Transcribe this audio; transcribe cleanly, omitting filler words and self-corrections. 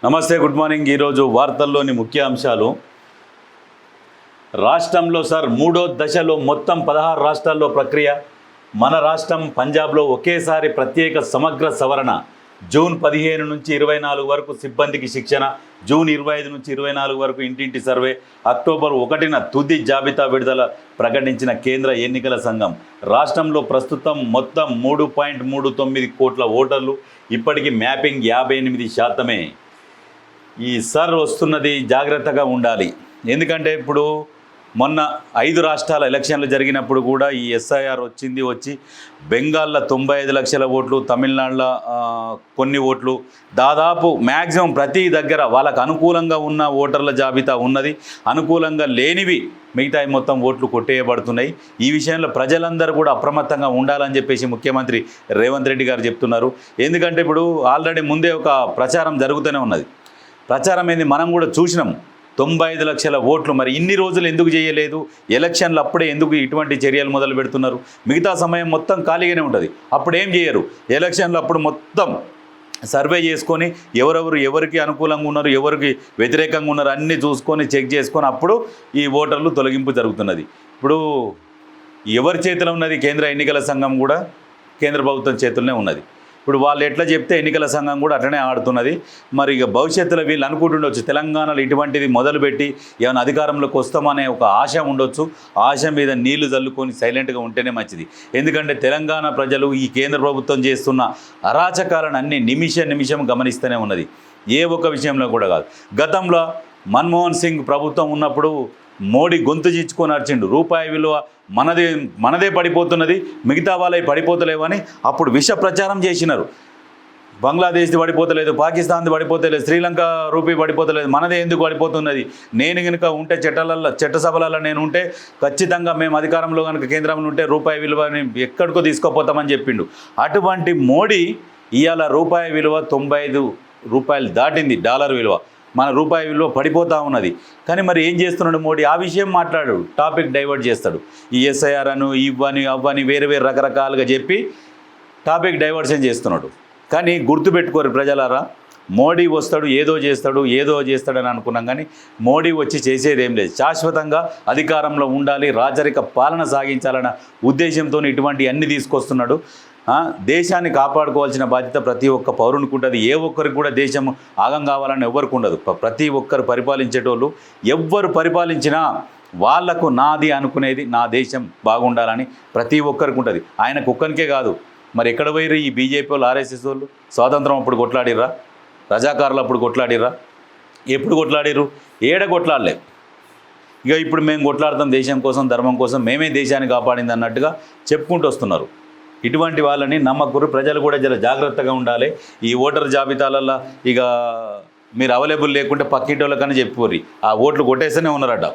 నమస్తే, good morning. ఈరోజు వార్తల్లోని ముఖ్య అంశాలు. రాష్ట్రంలో మూడో దశలో మొత్తం 16 రాష్ట్రాల్లో ప్రక్రియ. మన రాష్ట్రం పంజాబ్లో ఒకేసారి ప్రత్యేక సమగ్ర సవరణ. జూన్ 15 నుంచి 24 వరకు సిబ్బందికి శిక్షణ. జూన్ 25 నుంచి 24 వరకు ఇంటింటి సర్వే. అక్టోబర్ 1న తుది జాబితా విడుదల ప్రకటించిన కేంద్ర ఎన్నికల సంఘం. రాష్ట్రంలో ప్రస్తుతం మొత్తం 3.39 కోట్ల ఓటర్లు. ఇప్పటికీ మ్యాపింగ్ 58%. ఈ వస్తున్నది, జాగ్రత్తగా ఉండాలి. ఎందుకంటే ఇప్పుడు మొన్న 5 రాష్ట్రాల ఎలక్షన్లు జరిగినప్పుడు కూడా ఈ ఎస్ఐఆర్ వచ్చి బెంగాల్లో 95 లక్షల ఓట్లు, తమిళనాడులో కొన్ని ఓట్లు, దాదాపు మ్యాక్సిమం ప్రతి దగ్గర వాళ్ళకు అనుకూలంగా ఉన్న ఓటర్ల జాబితా ఉన్నది, అనుకూలంగా లేనివి మిగతా మొత్తం ఓట్లు కొట్టేయబడుతున్నాయి. ఈ విషయంలో ప్రజలందరూ కూడా అప్రమత్తంగా ఉండాలని చెప్పేసి ముఖ్యమంత్రి రేవంత్ రెడ్డి గారు చెప్తున్నారు. ఎందుకంటే ఇప్పుడు ఆల్రెడీ ముందే ఒక ప్రచారం జరుగుతూనే ఉన్నది. ప్రచారం ఏంది మనం కూడా చూసినాం. 95 లక్షల ఓట్లు. మరి ఇన్ని రోజులు ఎందుకు చేయలేదు? ఎలక్షన్లు అప్పుడే ఎందుకు ఇటువంటి చర్యలు మొదలు పెడుతున్నారు? మిగతా సమయం మొత్తం ఖాళీగానే ఉంటుంది. అప్పుడు ఏం చేయరు. ఎలక్షన్లు అప్పుడు మొత్తం సర్వే చేసుకొని ఎవరికి అనుకూలంగా ఉన్నారు, ఎవరికి వ్యతిరేకంగా ఉన్నారు అన్నీ చూసుకొని చెక్ చేసుకొని అప్పుడు ఈ ఓటర్లు తొలగింపు జరుగుతున్నది. ఇప్పుడు ఎవరి చేతిలో ఉన్నది? కేంద్ర ఎన్నికల సంఘం కూడా కేంద్ర ప్రభుత్వం చేతుల్లోనే ఉన్నది. ఇప్పుడు వాళ్ళు ఎట్లా చెప్తే ఎన్నికల సంఘం కూడా అట్లనే ఆడుతున్నది. మరి ఇక భవిష్యత్తులో వీళ్ళు అనుకుంటుండొచ్చు, తెలంగాణలో ఇటువంటిది మొదలుపెట్టి ఏమైనా అధికారంలోకి వస్తామనే ఒక ఆశ ఉండొచ్చు. ఆశ మీద నీళ్లు చల్లుకొని సైలెంట్గా ఉంటేనే మంచిది. ఎందుకంటే తెలంగాణ ప్రజలు ఈ కేంద్ర ప్రభుత్వం చేస్తున్న అరాచకాలను అన్ని నిమిషం గమనిస్తూనే ఉన్నది. ఏ ఒక్క విషయంలో కూడా కాదు. గతంలో మన్మోహన్ సింగ్ ప్రభుత్వం ఉన్నప్పుడు మోడీ గొంతు చించుకొని నడిచిండు. రూపాయి విలువ మనదే పడిపోతున్నది, మిగతా వాళ్ళవి పడిపోతలేవని అప్పుడు విష ప్రచారం చేసినారు. బంగ్లాదేశ్ది పడిపోతలేదు, పాకిస్తాన్ది పడిపోతలేదు, శ్రీలంక రూపీ పడిపోతలేదు, మనదే ఎందుకు పడిపోతున్నది? నేను కనుక ఉంటే చట్టసభలలో నేను ఉంటే ఖచ్చితంగా మేము అధికారంలో కనుక కేంద్రంలో ఉంటే రూపాయి విలువని ఎక్కడికో తీసుకుపోతామని చెప్పిండు. అటువంటి మోడీ ఇవాళ రూపాయి విలువ 95 రూపాయలు దాటింది, డాలర్ విలువ. మన రూపాయి విలువ పడిపోతూ ఉన్నది. కానీ మరి ఏం చేస్తున్నాడు మోడీ? ఆ విషయం మాట్లాడు, టాపిక్ డైవర్ట్ చేస్తాడు. ఈ ఎస్ఐఆర్ అను ఇవ్వని అవ్వని వేరే రకరకాలుగా చెప్పి టాపిక్ డైవర్షన్ చేస్తున్నాడు. కానీ గుర్తుపెట్టుకోరు ప్రజలారా, మోడీ వస్తాడు ఏదో చేస్తాడని అనుకున్నాం. కానీ మోడీ వచ్చి చేసేది ఏం లేదు. శాశ్వతంగా అధికారంలో ఉండాలి, రాజరిక పాలన సాగించాలన్న ఉద్దేశంతో ఇటువంటి అన్ని తీసుకొస్తున్నాడు. దేశాన్ని కాపాడుకోవాల్సిన బాధ్యత ప్రతి ఒక్క పౌరునికి ఉంటుంది. ఏ ఒక్కరికి కూడా దేశం ఆగం కావాలని ఎవరికి ఉండదు. ప్రతి ఒక్కరు పరిపాలించేటోళ్ళు ఎవ్వరు పరిపాలించినా వాళ్లకు నాది అనుకునేది, నా దేశం బాగుండాలని ప్రతి ఒక్కరికి ఉంటుంది. ఆయనకు ఒక్కరికే కాదు. మరి ఎక్కడ పోయిర్రు ఈ బీజేపీ వాళ్ళు, ఆర్ఎస్ఎస్ వాళ్ళు? స్వాతంత్రం అప్పుడు కొట్లాడిర్రా? రజాకారులు అప్పుడు కొట్లాడిర్రా? ఎప్పుడు కొట్లాడిర్రు? ఏడ కొట్లాడలే. ఇక ఇప్పుడు మేము కొట్లాడతాం దేశం కోసం, ధర్మం కోసం, మేమే దేశాన్ని కాపాడింది అన్నట్టుగా చెప్పుకుంటూ వస్తున్నారు. ఇటువంటి వాళ్ళని నమ్మకూరు. ప్రజలు కూడా జర జాగ్రత్తగా ఉండాలి. ఈ ఓటర్ జాబితాలలో ఇక మీరు అవైలబుల్ లేకుంటే పక్కింటి వాళ్ళకన్నా చెప్పుకోర్రి. ఆ ఓట్లు కొట్టేస్తూనే ఉన్నారట.